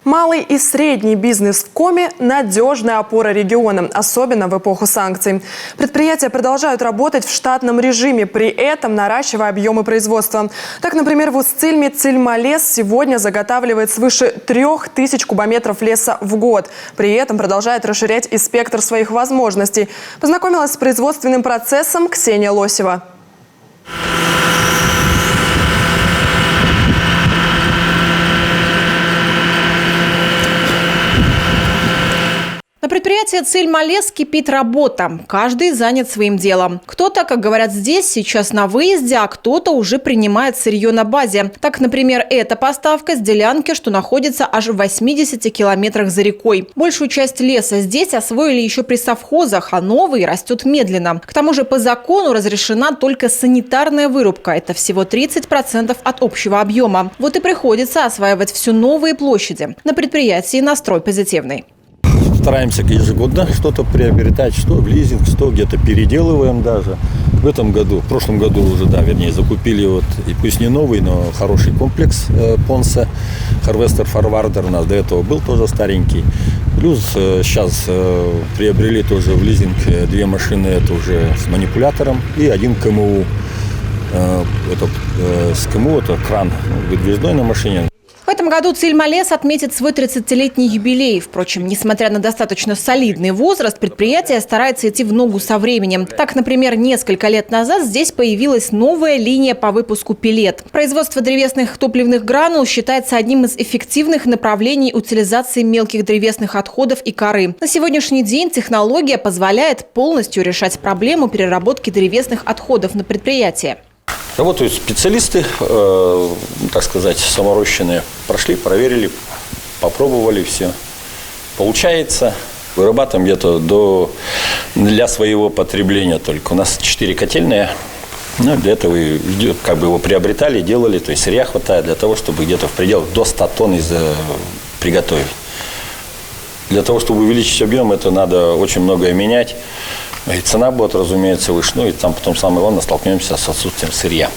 Малый и средний бизнес в Коми – надежная опора региона, особенно в эпоху санкций. Предприятия продолжают работать в штатном режиме, при этом наращивая объемы производства. Так, например, в Устцильме Цильмалес сегодня заготавливает свыше 3000 кубометров леса в год. При этом продолжает расширять и спектр своих возможностей. Познакомилась с производственным процессом Ксения Лосева. На предприятии «Цильмалес» кипит работа. Каждый занят своим делом. Кто-то, как говорят здесь, сейчас на выезде, а кто-то уже принимает сырье на базе. Так, например, эта поставка с делянки, что находится аж в 80 километрах за рекой. Большую часть леса здесь освоили еще при совхозах, а новый растет медленно. К тому же по закону разрешена только санитарная вырубка. Это всего 30% от общего объема. Вот и приходится осваивать все новые площади. На предприятии настрой позитивный. Стараемся ежегодно что-то приобретать, что в лизинг, что где-то переделываем даже. В прошлом году уже, закупили и пусть не новый, но хороший комплекс Понса. Harvester Forwarder у нас до этого был тоже старенький. Плюс сейчас приобрели тоже в лизинг 2 машины, это уже с манипулятором, и 1 КМУ. С КМУ это кран выдвижной на машине. В этом году «Цильмалес» отметит свой 30-летний юбилей. Впрочем, несмотря на достаточно солидный возраст, предприятие старается идти в ногу со временем. Так, например, несколько лет назад здесь появилась новая линия по выпуску пеллет. Производство древесных топливных гранул считается одним из эффективных направлений утилизации мелких древесных отходов и коры. На сегодняшний день технология позволяет полностью решать проблему переработки древесных отходов на предприятии. Работают специалисты, саморощенные. Прошли, проверили, попробовали все. Получается, вырабатываем где-то для своего потребления только. У нас 4 котельные. Для этого его приобретали, делали. То есть сырья хватает для того, чтобы где-то в пределах до 100 тонн приготовить. Для того, чтобы увеличить объем, это надо очень многое менять. И цена будет, разумеется, выше. И там потом самое главное, столкнемся с отсутствием сырья.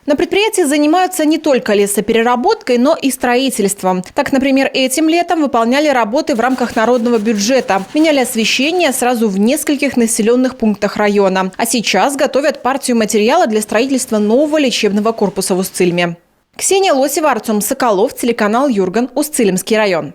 На предприятии занимаются не только лесопереработкой, но и строительством. Так, например, этим летом выполняли работы в рамках народного бюджета. Меняли освещение сразу в нескольких населенных пунктах района. А сейчас готовят партию материала для строительства нового лечебного корпуса в Устцильме. Ксения Лосева, Артем Соколов, телеканал Юрган, Устцильмский район.